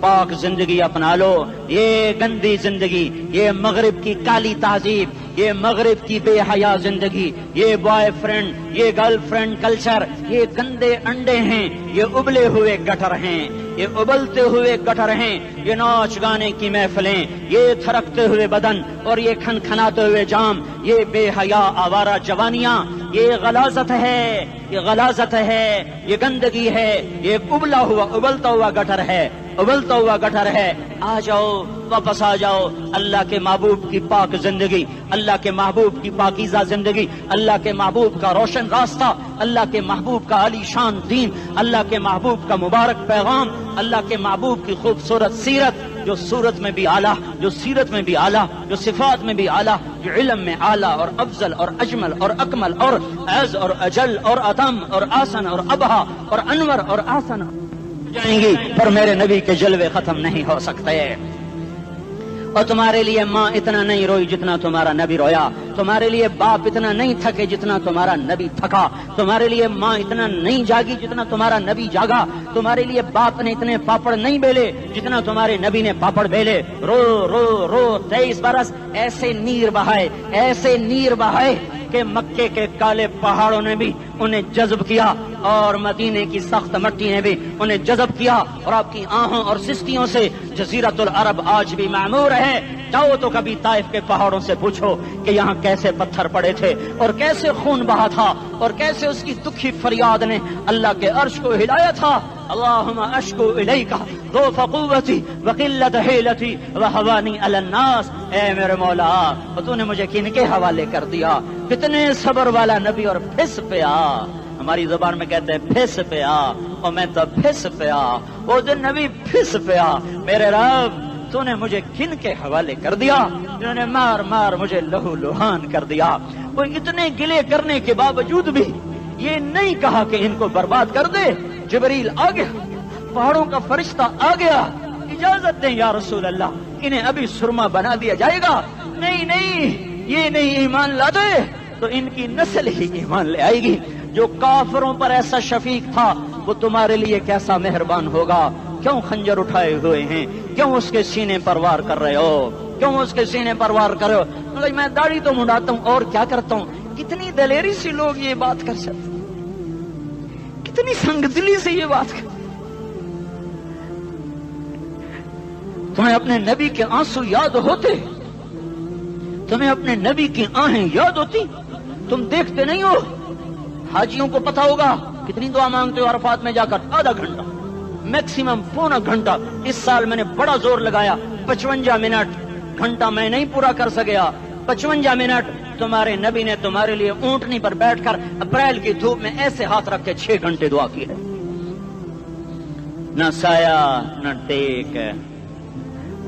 پاک زندگی اپنا لو. یہ گندی زندگی، یہ مغرب کی کالی تہذیب، یہ مغرب کی بے حیا زندگی، یہ بوائے فرینڈ، یہ گرل فرینڈ کلچر، یہ گندے انڈے ہیں، یہ ابلے ہوئے گٹر ہیں، یہ ابلتے ہوئے گٹر ہیں، یہ ناچ گانے کی محفلیں، یہ تھرکتے ہوئے بدن اور یہ کھنکھناتے ہوئے جام، یہ بے حیا آوارہ جوانیاں، یہ غلاظت ہے، یہ غلاظت ہے، یہ گندگی ہے، یہ ابلتا ہوا گٹر ہے، ابلتا ہوا گٹر ہے. آ جاؤ، واپس آ جاؤ اللہ کے محبوب کی پاک زندگی، اللہ کے محبوب کی پاکیزہ زندگی، اللہ کے محبوب کا روشن راستہ، اللہ کے محبوب کا علی شان دین، اللہ کے محبوب کا مبارک پیغام، اللہ کے محبوب کی خوبصورت سیرت، جو صورت میں بھی اعلیٰ، جو سیرت میں بھی اعلیٰ، جو صفات میں بھی اعلیٰ، جو علم میں اعلیٰ اور افضل اور اجمل اور اکمل اور اعز اور اجل اور اتم اور آسن اور ابہا اور انور اور آسن جائیں گی، پر میرے نبی کے جلوے ختم نہیں ہو سکتے. اور تمہارے لیے ماں اتنا نہیں روئی جتنا تمہارا نبی رویا، تمہارے لیے باپ اتنا نہیں تھکے جتنا تمہارا نبی تھکا، تمہارے لیے ماں اتنا نہیں جاگی جتنا تمہارا نبی جاگا، تمہارے لیے باپ نے اتنے پاپڑ نہیں بیلے جتنا تمہارے نبی نے پاپڑ بیلے. رو رو رو 23 برس ایسے نیر بہائے، ایسے نیر بہائے کہ مکے کے کالے پہاڑوں نے بھی انہیں جذب کیا اور مدینے کی سخت مٹی نے بھی انہیں جذب کیا، اور آپ کی آہوں اور سستیوں سے جزیرت العرب آج بھی معمور ہے. جاؤ تو کبھی طائف کے پہاڑوں سے پوچھو کہ یہاں کیسے پتھر پڑے تھے اور کیسے خون بہا تھا اور کیسے اس کی دکھی فریاد نے اللہ کے عرش کو ہلایا تھا. اللہم اشکو الیک ضعف قوتی وقلت حیلتی وہوانی علی الناس. اے میرے مولا، تو نے مجھے کن کے حوالے کر دیا؟ کتنے صبر والا نبی، اور پھس پیا. ہماری زبان میں کہتے ہیں پھس پیا، اور میں تو پھس پیا. وہ دن نبی پھس پیا. میرے رب، تو نے مجھے کن کے حوالے کر دیا جنہوں نے مار مار مجھے لہو لہان کر دیا. وہ اتنے گلے کرنے کے باوجود بھی یہ نہیں کہا کہ ان کو برباد کر دے. جبریل آ گیا، پہاڑوں کا فرشتہ آ گیا، اجازت دیں یا رسول اللہ، انہیں ابھی سرما بنا دیا جائے گا. نہیں نہیں، یہ نہیں ایمان لا دے تو ان کی نسل ہی ایمان لے آئے گی. جو کافروں پر ایسا شفیق تھا وہ تمہارے لیے کیسا مہربان ہوگا. کیوں خنجر اٹھائے ہوئے ہیں؟ کیوں اس کے سینے پر وار کر رہے ہو؟ کیوں اس کے سینے پر وار کر رہے ہو؟ میں داڑھی تو منڈاتا ہوں اور کیا کرتا ہوں. کتنی دلیری سے لوگ یہ بات کر سکتے، کتنی سنگ دلی سے یہ بات کر. تمہیں اپنے نبی کے آنسو یاد ہوتے؟ تمہیں اپنے نبی کی آہیں یاد ہوتی؟ تم دیکھتے نہیں ہو؟ حاجیوں کو پتا ہوگا کتنی دعا مانگتے ہو عرفات میں جا کر؟ آدھا گھنٹہ، میکسیمم پونا گھنٹہ. اس سال میں نے بڑا زور لگایا، 55 منٹ. گھنٹہ میں نہیں پورا کر سکیا، 55 منٹ. تمہارے نبی نے تمہارے لیے اونٹنی پر بیٹھ کر اپریل کی دھوپ میں ایسے ہاتھ رکھ کے 6 گھنٹے دعا کی ہے. نہ سایہ نہ ٹیک،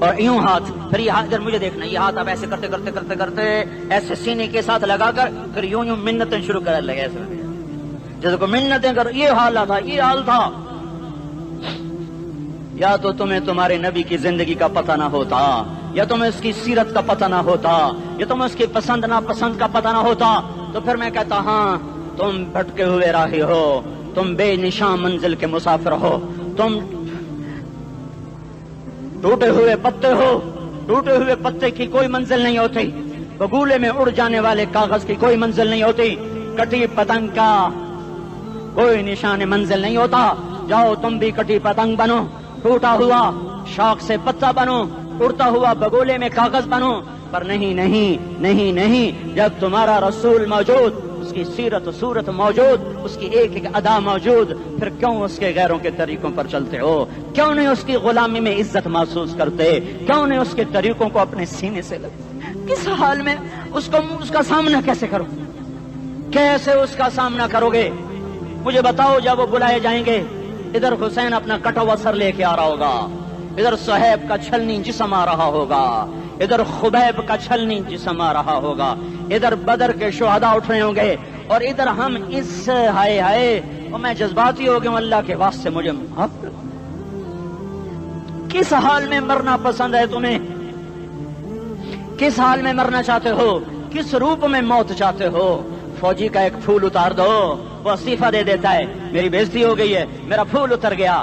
اور یوں ہاتھ. پھر یہ ہاتھ ادھر مجھے دیکھنا، یہ ہاتھ آپ ایسے کرتے کرتے کرتے کرتے ایسے سینے کے ساتھ لگا کر پھر یوں یوں منتیں شروع کر لگے ایسے جیسے کو منتیں کر. یہ حال تھا، یہ حال تھا. یا تو تمہیں تمہارے نبی کی زندگی کا پتہ نہ ہوتا، یا تمہیں اس کی سیرت کا پتہ نہ ہوتا، یا تمہیں اس کی پسند ناپسند کا پتہ نہ ہوتا. تو پھر میں کہتا ہاں تم بھٹکے ہوئے راہی ہو، تم بے نشان منزل کے مسافر ہو، تم ٹوٹے ہوئے پتے ہو. ٹوٹے ہوئے پتے کی کوئی منزل نہیں ہوتی، بگولے میں اڑ جانے والے کاغذ کی کوئی منزل نہیں ہوتی، کٹی پتنگ کا کوئی نشان منزل نہیں ہوتا. جاؤ تم بھی کٹی پتنگ بنو، ٹوٹا ہوا شاخ سے پتا بنو، اڑتا ہوا بگولے میں کاغذ بنو. پر نہیں نہیں نہیں نہیں، جب تمہارا رسول موجود، اس کی سیرت و صورت موجود، اس کی ایک ایک ادا موجود، پھر کیوں اس کے غیروں کے طریقوں پر چلتے ہو؟ کیوں نہیں اس کی غلامی میں عزت محسوس کرتے؟ کیوں نہیں اس کے طریقوں کو اپنے سینے سے لگتے؟ کس حال میں اس کا سامنا کیسے کرو؟ کیسے اس کا سامنا کرو گے؟ مجھے بتاؤ. جب وہ بلائے جائیں گے، ادھر حسین اپنا کٹا ہوا سر لے کے آ رہا ہوگا، ادھر صہیب کا چھلنی جسم آ رہا ہوگا، ادھر خبیب کا چھلنی جسم آ رہا ہوگا، ادھر بدر کے شہداء اٹھ رہے ہوں گے، اور ادھر ہم اس ہائے ہائے. اور میں جذباتی ہو گیا ہوں، اللہ کے واسطے مجھے معاف کر. کس حال میں مرنا پسند ہے تمہیں؟ کس حال میں مرنا چاہتے ہو؟ کس روپ میں موت چاہتے ہو؟ فوجی کا ایک پھول اتار دو، وہ استعفیٰ دے دیتا ہے، میری بےزتی ہو گئی ہے، میرا پھول اتر گیا.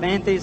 35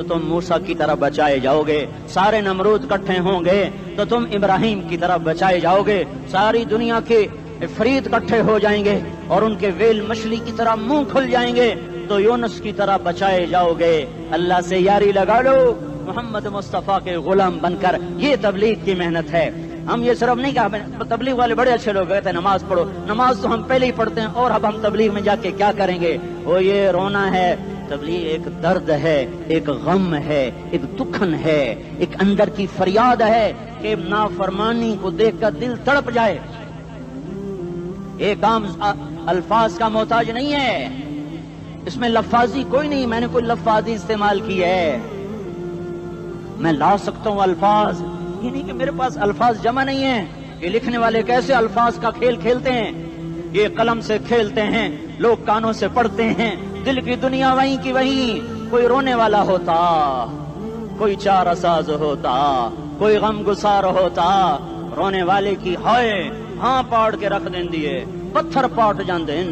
تو تم موسیٰ کی طرح بچائے جاؤ گے، سارے نمرود اکٹھے ہوں گے تو تم ابراہیم کی طرح بچائے جاؤ گے، ساری دنیا کے افریت اکٹھے ہو جائیں گے اور ان کے ویل مچھلی کی طرح منہ کھل جائیں گے تو یونس کی طرح بچائے جاؤ گے۔ اللہ سے یاری لگا لو محمد مصطفیٰ کے غلام بن کر، یہ تبلیغ کی محنت ہے۔ ہم یہ صرف نہیں کہا، تبلیغ والے بڑے اچھے لوگ کہتے ہیں نماز پڑھو، نماز تو ہم پہلے ہی پڑھتے ہیں اور اب ہم تبلیغ میں جا کے کیا کریں گے؟ وہ یہ رونا ہے، تبلیغ ایک درد ہے، ایک غم ہے، ایک دکھن ہے، ایک اندر کی فریاد ہے کہ نافرمانی کو دیکھ کر دل تڑپ جائے۔ ایک عام الفاظ کا محتاج نہیں ہے، اس میں لفاظی کوئی نہیں، میں نے کوئی لفاظی استعمال کی ہے، میں لا سکتا ہوں الفاظ، یہ نہیں کہ میرے پاس الفاظ جمع نہیں ہیں۔ یہ لکھنے والے کیسے الفاظ کا کھیل کھیلتے ہیں، یہ قلم سے کھیلتے ہیں، لوگ کانوں سے پڑھتے ہیں، دل کی دنیا وہیں کی وہیں۔ کوئی رونے والا ہوتا، کوئی چارہ ساز ہوتا، کوئی غم گسار ہوتا، رونے والے کی ہائے ہاں پاڑ کے رکھ دیں دیے، پتھر پاٹ جان دیں۔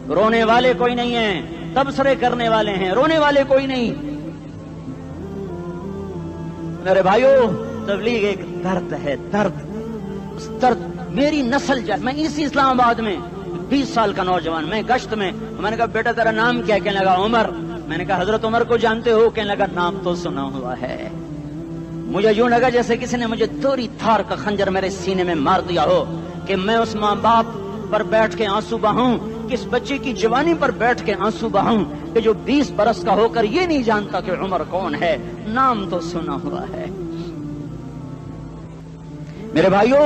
رونے والے کوئی نہیں ہیں، تبصرے کرنے والے ہیں، رونے والے کوئی نہیں۔ میرے بھائیو، تبلیغ ایک درد ہے، درد، اس درد میری نسل میں اسی اسلام آباد میں 20 سال کا نوجوان، میں گشت میں نے کہا بیٹا تیرا نام کیا؟ کہنے لگا عمر۔ میں نے کہا حضرت عمر کو جانتے ہو؟ کہنے لگا نام تو سنا ہوا ہے۔ مجھے یوں لگا جیسے کسی نے مجھے دوری تھار کا خنجر میرے سینے میں مار دیا ہو کہ میں اس ماں باپ پر بیٹھ کے آنسو بہاؤں، کس بچے کی جوانی پر بیٹھ کے آنسو بہاؤں کہ جو 20 برس کا ہو کر یہ نہیں جانتا کہ عمر کون ہے، نام تو سنا ہوا ہے۔ میرے بھائیو،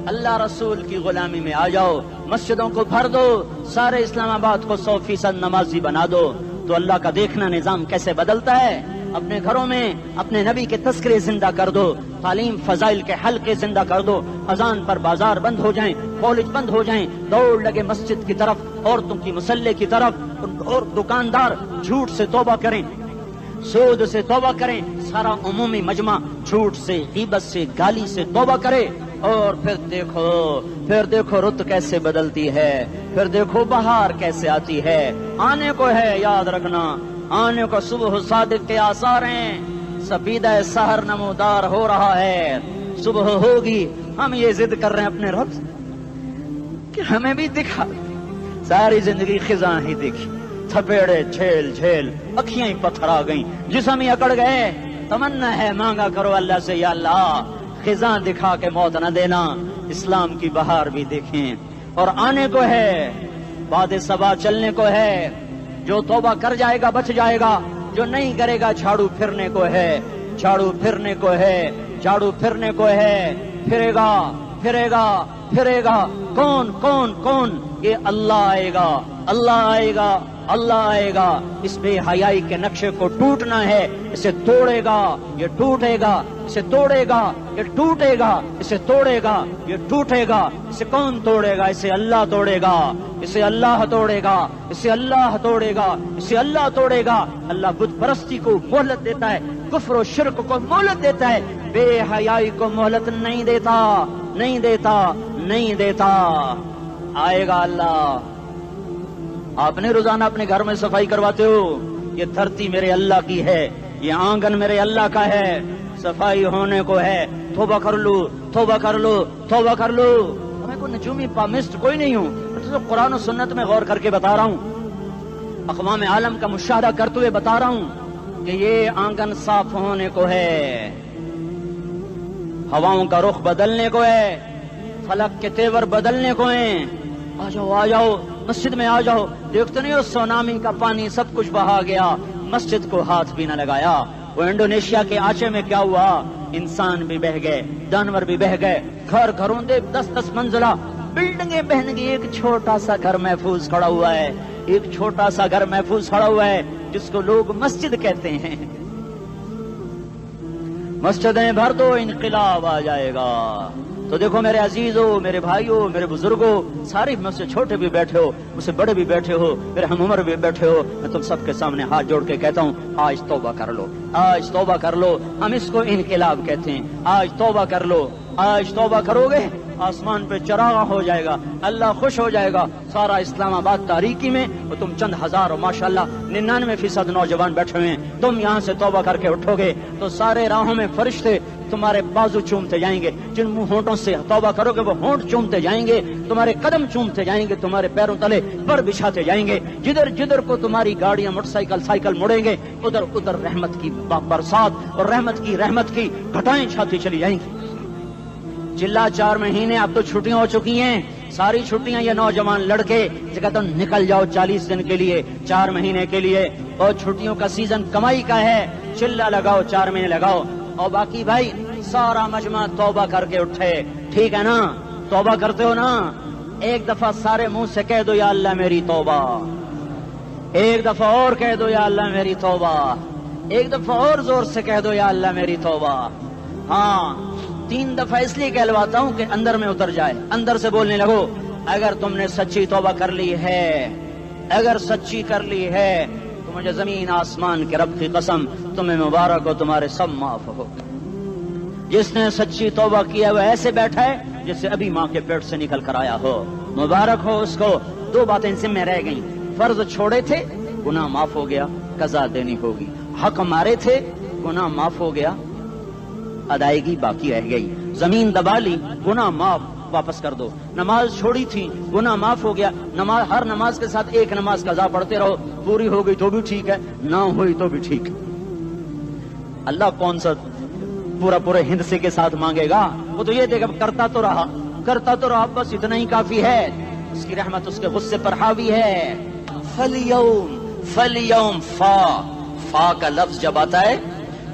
اللہ رسول کی غلامی میں آ جاؤ، مسجدوں کو بھر دو، سارے اسلام آباد کو 100% نمازی بنا دو، تو اللہ کا دیکھنا نظام کیسے بدلتا ہے۔ اپنے گھروں میں اپنے نبی کے تذکرے زندہ کر دو، تعلیم فضائل کے حلقے زندہ کر دو، اذان پر بازار بند ہو جائیں، کالج بند ہو جائیں، دوڑ لگے مسجد کی طرف، عورتوں کی مصلے کی طرف، اور دکاندار جھوٹ سے توبہ کریں، سود سے توبہ کریں، سارا عمومی مجمع جھوٹ سے، غیبت سے، گالی سے توبہ کرے، اور پھر دیکھو رت کیسے بدلتی ہے، پھر دیکھو بہار کیسے آتی ہے۔ آنے کو ہے، یاد رکھنا، آنے کو صبح صادق کے آثار ہیں، سفیدہ سحر نمودار ہو رہا ہے، صبح ہوگی۔ ہم یہ ضد کر رہے ہیں اپنے رب سے کہ ہمیں بھی دکھا، ساری زندگی خزاں ہی دیکھی، تھپیڑے جھیل جھیل، اکھیاں ہی پتھر آ گئیں، جسم ہی اکڑ گئے۔ تمنا ہے مانگا کرو اللہ سے، یا اللہ خزاں دکھا کے موت نہ دینا، اسلام کی بہار بھی دیکھیں۔ اور آنے کو ہے، باد صبا چلنے کو ہے، جو توبہ کر جائے گا بچ جائے گا، جو نہیں کرے گا جھاڑو پھرنے کو ہے، جھاڑو پھرنے کو ہے، جھاڑو پھرنے کو ہے، پھرے گا پھرے گا پھرے گا۔ کون کون کون؟ یہ اللہ آئے گا، اللہ آئے گا، اللہ آئے گا۔ اس بے حیائی کے نقشے کو ٹوٹنا ہے، اسے توڑے گا، یہ ٹوٹے گا، اسے توڑے گا، یہ ٹوٹے گا، اسے توڑے گا، یہ ٹوٹے گا۔ اسے کون توڑے گا؟ اسے اللہ توڑے گا، اسے اللہ توڑے گا، اسے اللہ توڑے گا، اسے اللہ توڑے گا۔ اللہ بت پرستی کو مہلت دیتا ہے، کفر و شرک کو مہلت دیتا ہے، بے حیائی کو مہلت نہیں دیتا، نہیں دیتا، نہیں دیتا۔ آئے گا اللہ۔ آپ نے روزانہ اپنے گھر میں صفائی کرواتے ہو، یہ دھرتی میرے اللہ کی ہے، یہ آنگن میرے اللہ کا ہے، صفائی ہونے کو ہے، توبہ کر لو، توبہ کر لو، توبہ کر لو۔ میں کوئی نجومی پامسٹ کوئی نہیں ہوں، میں تو قرآن و سنت میں غور کر کے بتا رہا ہوں، اقوام عالم کا مشاہدہ کرتے ہوئے بتا رہا ہوں کہ یہ آنگن صاف ہونے کو ہے، ہواؤں کا رخ بدلنے کو ہے، فلک کے تیور بدلنے کو ہیں۔ آ جاؤ آ جاؤ، مسجد میں آ جاؤ۔ دیکھتے نہیں ہو سونامی کا پانی سب کچھ بہا گیا، مسجد کو ہاتھ بھی نہ لگایا۔ وہ انڈونیشیا کے آچے میں کیا ہوا؟ انسان بھی بہ گئے، جانور بھی بہ گئے، گھر گھروں دے 10-10 منزلہ بلڈنگیں بہن گئی، ایک چھوٹا سا گھر محفوظ کھڑا ہوا ہے، ایک چھوٹا سا گھر محفوظ کھڑا ہوا ہے جس کو لوگ مسجد کہتے ہیں۔ مسجدیں بھر دو، انقلاب آ جائے گا۔ تو دیکھو میرے عزیزو، میرے بھائیو، میرے بزرگوں، سارے مجھ سے چھوٹے بھی بیٹھے ہو، مجھ سے بڑے بھی بیٹھے ہو، میرے ہم عمر بھی بیٹھے ہو، میں تم سب کے سامنے ہاتھ جوڑ کے کہتا ہوں آج توبہ کر لو، آج توبہ کر لو۔ ہم اس کو انقلاب کہتے ہیں، آج توبہ کر لو۔ آج توبہ کرو گے آسمان پہ چراغا ہو جائے گا، اللہ خوش ہو جائے گا، سارا اسلام آباد تاریکی میں، اور تم چند ہزار اور ماشاءاللہ 99% نوجوان بیٹھے ہوئے ہیں، تم یہاں سے توبہ کر کے اٹھو گے تو سارے راہوں میں فرشتے تمہارے بازو چومتے جائیں گے، جن منہ ہونٹوں سے توبہ کرو گے وہ ہونٹ چومتے جائیں گے، تمہارے قدم چومتے جائیں گے، تمہارے پیروں تلے پر بچھاتے جائیں گے، جدھر جدھر کو تمہاری گاڑیاں موٹر سائیکل مڑیں گے ادھر ادھر رحمت کی برسات اور رحمت کی گھٹائیں چھاتی چلی جائیں گی۔ چلا 4 مہینے اب تو چھٹیاں ہو چکی ہیں، ساری چھٹیاں یہ نوجوان لڑکے جگہ تو نکل جاؤ 40 دن کے لیے، 4 مہینے کے لیے، اور چھٹیوں کا سیزن کمائی کا ہے، چلا لگاؤ 4 مہینے لگاؤ، اور باقی بھائی سارا مجمع توبہ کر کے اٹھے، ٹھیک ہے نا؟ توبہ کرتے ہو نا؟ ایک دفعہ سارے منہ سے کہہ دو یا اللہ میری توبہ، ایک دفعہ اور کہہ دو یا اللہ میری توبہ، ایک دفعہ اور زور سے کہہ دو یا اللہ میری توبہ۔ ہاں 3 دفعہ اس لیے کہلواتا ہوں کہ اندر میں اتر جائے، اندر سے بولنے لگو۔ اگر تم نے سچی توبہ کر لی ہے، اگر سچی کر لی ہے تو مجھے زمین آسمان کے رب کی قسم تمہیں مبارک ہو، تمہارے سب معاف ہو۔ جس نے سچی توبہ کیا وہ ایسے بیٹھا ہے جسے ابھی ماں کے پیٹ سے نکل کر آیا ہو، مبارک ہو اس کو۔ 2 باتیں ذمہ رہ گئیں، فرض چھوڑے تھے گناہ معاف ہو گیا، قضا دینی ہوگی، حق مارے تھے گناہ معاف ہو گیا، ادائیگی باقی رہ گئی، زمین دبا لی گناہ معاف، واپس کر دو، نماز چھوڑی تھی گناہ معاف ہو گیا، ہر نماز کے ساتھ ایک نماز قضا پڑھتے رہو، پوری ہو گئی تو بھی ٹھیک ہے، نہ ہوئی تو بھی ٹھیک ہے۔ اللہ کون سا پورے ہند سے کے ساتھ مانگے گا؟ وہ تو یہ دیکھا کرتا تو رہا بس اتنا ہی کافی ہے، اس کی رحمت اس کے غصے پر حاوی ہے۔ فَالْيَوْمِ فا کا لفظ جب آتا ہے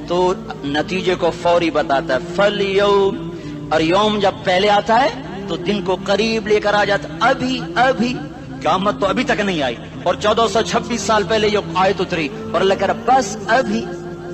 تو نتیجے کو فوری بتاتا ہے، فَالْيَوْمِ، اور یوم جب پہلے آتا ہے تو دن کو قریب لے کر آ جاتا، ابھی قیامت تو ابھی تک نہیں آئی، اور 1426 سال پہلے یہ آیت اتری، اور اللہ کہہ رہا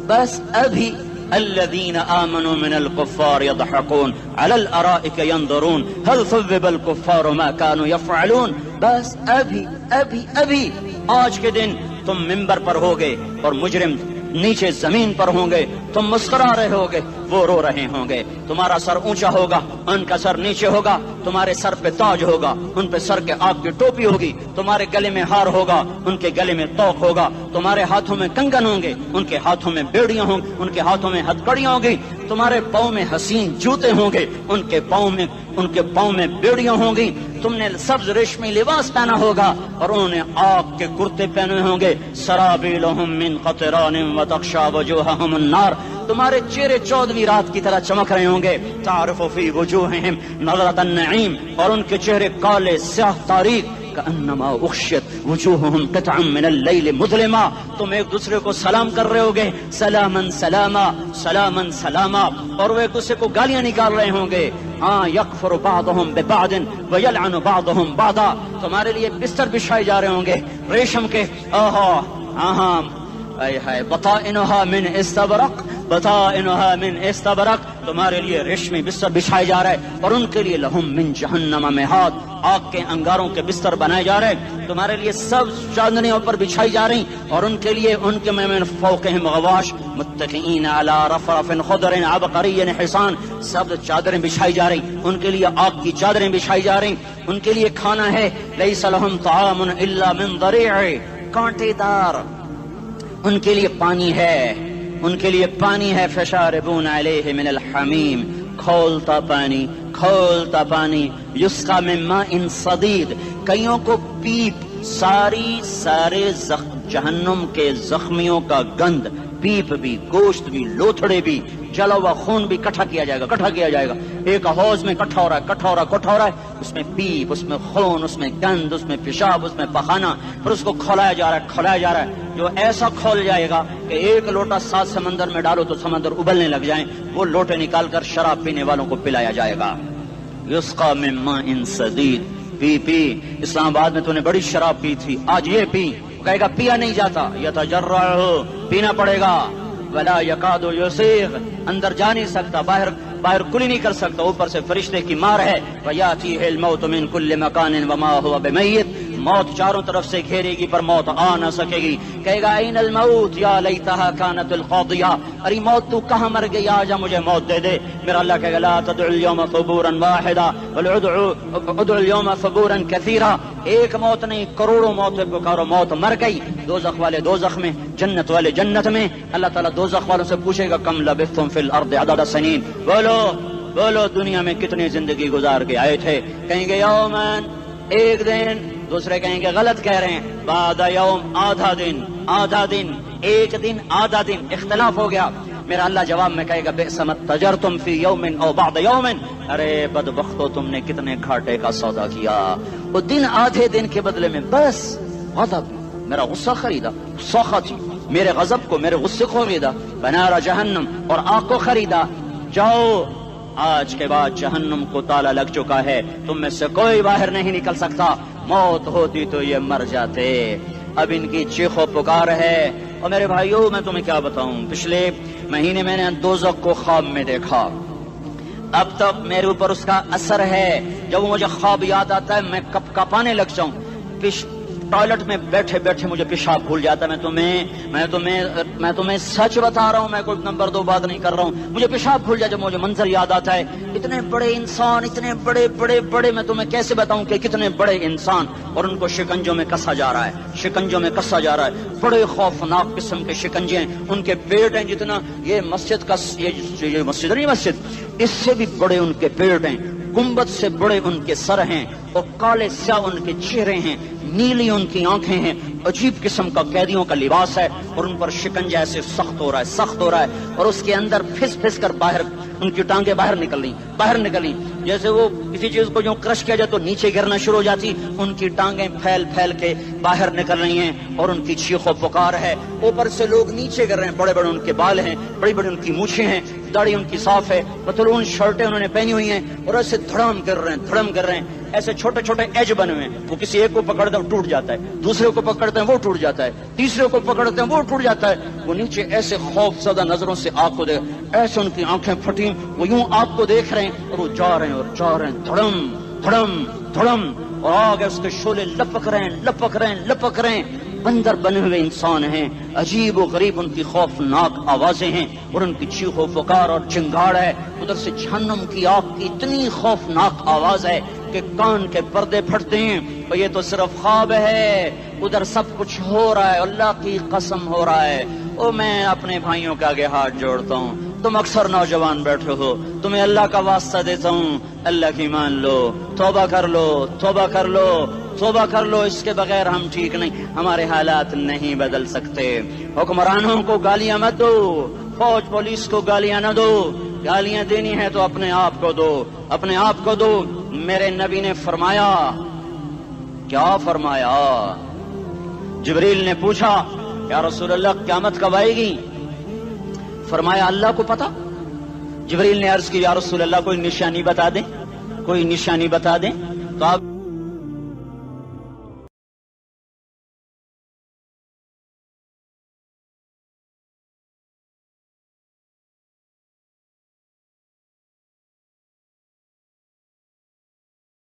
بس ابھی الذين آمنوا من الكفار يضحكون على الارائك ينظرون هل ثوب الكفار ما كانوا يفعلون، بس ابھی آج کے دن تم منبر پر ہوگے اور مجرم نیچے زمین پر ہوں گے، تم مسکرا رہے ہوگے، وہ رو رہے ہوں گے، تمہارا سر اونچا ہوگا، ان کا سر نیچے ہوگا، تمہارے سر پہ تاج ہوگا، ان پہ سر کے آگ کی ٹوپی ہوگی، تمہارے گلے میں ہار ہوگا، ان کے گلے میں توق ہوگا، تمہارے ہاتھوں میں کنگن ہوں گے، ان کے ہاتھوں میں بیڑیاں ہوں گی، ان کے ہاتھوں میں ہتھکڑیاں ہوں گی، تمہارے پاؤں میں حسین جوتے ہوں گے، ان کے پاؤں میں بیڑیاں ہوں گی، تم نے سبز ریشمی لباس پہنا ہوگا اور انہوں نے آگ کے کرتے پہنے ہوں گے، سرابیلہم من قطران وتغشا وجوہہم النار، تمہارے چہرے 14ویں رات کی طرح چمک رہے ہوں گے، تعرف فی وجوہہم نظرۃ النعیم، اور ان کے چہرے کالے سیاہ تاریک، کأنما اغشیت وجوہہم قطعا من اللیل مظلما، تم ایک دوسرے کو سلام کر رہے ہوگے، سلامن سلاما سلامن سلاما، اور وہ ایک دوسرے کو گالیاں نکال رہے ہوں گے، ہاں یکفر بعضهم ببعض ویلعن بعضهم بعضا، تمہارے لیے بستر بچھائے جا رہے ہوں گے ریشم کے، بطائنها من استبرق، بطائنها من استبرق، تمہارے لیے ریشمی بستر بچھائے جا رہے ہیں، اور ان کے لیے لہم من جہنم مہاد، آگ کے انگاروں کے بستر بنائے جا رہے ہیں، تمہارے لیے سب چاندنیوں پر بچھائی جا رہی، اور ان کے لیے ان کے من فوقہم غواش متکئین علی رفرف خضر عبقری حصان، سب چادریں بچھائی جا رہی، ان کے لیے آگ کی چادریں بچھائی جا رہی، ان کے لیے کھانا ہے، لیس لہم طعام الا من ضریع، کانٹے دار، ان کے لیے پانی ہے، ان کے لیے پانی ہے، فشاربون علیہ من الحمیم، کھولتا پانی، یسقا من ماء صدید، کئیوں کو پیپ، سارے جہنم کے زخمیوں کا گند، پیپ بھی، گوشت بھی، لوتھڑے بھی، جلا ہوا خون بھی کٹھا کیا جائے گا، ایک حوض میں کٹھا ہو رہا ہے، اس میں پیپ، اس میں خون، اس میں گند، اس میں پیشاب، اس میں پخانہ، پھر اس کو کھولایا جا رہا ہے، جو ایسا کھول جائے گا کہ 1 لوٹا 7 سمندر میں ڈالو تو سمندر ابلنے لگ جائیں، وہ لوٹے نکال کر شراب پینے والوں کو پلایا جائے گا، یسقا من ماء صدید، پی اسلام آباد میں تو نے بڑی شراب پی تھی، آج یہ پی، کہے گا پیا نہیں جاتا، یتجرعہ، پینا پڑے گا، ولا یکاد یسیغ، اندر جا نہیں سکتا، باہر کلی نہیں کر سکتا، اوپر سے فرشتے کی مار ہے، ویاتیہ الموت من کل مکان وما هو بمیت، موت چاروں طرف سے گھیرے گی پر موت آ نہ سکے گی. کہے گا این الموت یا لیتہا کانت القاضیہ، ارے موت تو کہاں مر گئی، آجا مجھے موت دے دے. میرا اللہ کہے گا لا تدعو اليوم ثبورا واحدا بل ادعو اليوم ثبورا کثیرا. ایک موت نہیں کروڑوں موتیں پکارو. موت مر گئی، دوزخ والے دوزخ میں، جنت والے جنت میں. اللہ تعالیٰ دوزخ والوں سے پوچھے گا کم لبثتم فی الارض عدد سنین، بولو دنیا میں کتنی زندگی گزار کے آئے تھے. کہیں گے یومن، ایک دن. دوسرے کہیں گے غلط کہہ رہے ہیں، بعد یوم، آدھا دن، ایک دن آدھا دن، اختلاف ہو گیا. میرا اللہ جواب میں کہے گا بئس ما تجرتم فی یوم او بعد یوم، ارے بدبختو تم نے کتنے گھاٹے کا سودا کیا. وہ دن آدھے دن کے بدلے میں بس غضب، میرا غصہ خریدا، سخط میرے غضب کو، میرے غصے کو خریدا. بنار جہنم، اور آگ کو خریدا. جاؤ، آج کے بعد جہنم کو تالا لگ چکا ہے، تم میں سے کوئی باہر نہیں نکل سکتا. موت ہوتی تو یہ مر جاتے. اب ان کی چیخ و پکار ہے. اور میرے بھائیوں میں تمہیں کیا بتاؤں، پچھلے مہینے میں نے دوزخ کو خواب میں دیکھا. اب تک میرے اوپر اس کا اثر ہے. جب مجھے خواب یاد آتا ہے میں کپ کپانے لگ جاؤں. ٹوائلٹ میں بیٹھے بیٹھے مجھے پیشاب بھول جاتا ہے. میں تمہیں سچ بتا رہا ہوں، میں کوئی نمبر 2 بات نہیں کر رہا ہوں. مجھے پیشاب بھول جائے جب مجھے منظر یاد آتا ہے. اتنے بڑے انسان، اتنے بڑے میں تمہیں کیسے بتاؤں کہ کتنے بڑے انسان، اور ان کو شکنجوں میں کسا جا رہا ہے. بڑے خوفناک قسم کے شکنجے ہیں. ان کے پیٹ ہیں جتنا یہ مسجد کا، یہ مسجد نہیں، مسجد اس سے بھی بڑے ان کے پیٹ ہیں. گنبد سے بڑے ان کے سر ہیں، اور کالے سیاہ ان کے چہرے ہیں، نیلی ان کی آنکھیں ہیں. عجیب قسم کا قیدیوں کا لباس ہے، اور ان پر شکنجہ ایسے سخت ہو رہا ہے. اور اس کے اندر پھس کر باہر ان کی ٹانگیں باہر نکلی جیسے وہ کسی چیز کو جو کرش کیا جائے تو نیچے گرنا شروع ہو جاتی. ان کی ٹانگیں پھیل کے باہر نکل رہی ہیں، اور ان کی چیخ و پکار ہے. اوپر سے لوگ نیچے گر رہے ہیں. بڑے ان کے بال ہیں، بڑی ان کی مونچھیں ہیں، داڑھی ان کی صاف ہے، پتلون شرٹیں انہوں نے پہنی ہوئی ہیں، اور ایسے دھڑم کر رہے ہیں. ایسے چھوٹے ایج بنے ہوئے ہیں. وہ کسی ایک کو پکڑتے ہیں وہ ٹوٹ جاتا ہے، دوسرے کو پکڑتے ہیں وہ ٹوٹ جاتا ہے، تیسرے کو پکڑتے ہیں وہ ٹوٹ جاتا ہے. وہ نیچے ایسے خوف زدہ نظروں سے آگ کو دیکھ، ایسے ان کی آنکھیں پھٹی، وہ یوں آگ کو دیکھ رہے ہیں، اور وہ جا رہے ہیں دھڑم، اور آگے اس کے شعلے لپک رہے ہیں. بندر بنے ہوئے انسان ہیں، عجیب و غریب ان کی خوفناک آوازیں ہیں، اور ان کی چیخ و پکار اور چنگاڑ ہے. ادھر سے جہنم کی آگ کی اتنی خوفناک آواز ہے کہ کان کے پردے پھٹتے ہیں. اور یہ تو صرف خواب ہے، ادھر سب کچھ ہو رہا ہے، اللہ کی قسم ہو رہا ہے. اور میں اپنے بھائیوں کے آگے ہاتھ جوڑتا ہوں، تم اکثر نوجوان بیٹھے ہو، تمہیں اللہ کا واسطہ دیتا ہوں، اللہ کی مان لو، توبہ کر لو. اس کے بغیر ہم ٹھیک نہیں، ہمارے حالات نہیں بدل سکتے. حکمرانوں کو گالیاں مت دو، فوج پولیس کو گالیاں نہ دو. گالیاں دینی ہے تو اپنے آپ کو دو. میرے نبی نے فرمایا، کیا فرمایا؟ جبریل نے پوچھا یا رسول اللہ قیامت کب آئے گی؟ فرمایا اللہ کو پتا. جبریل نے عرض کی یا رسول اللہ کوئی نشانی بتا دیں. تو آپ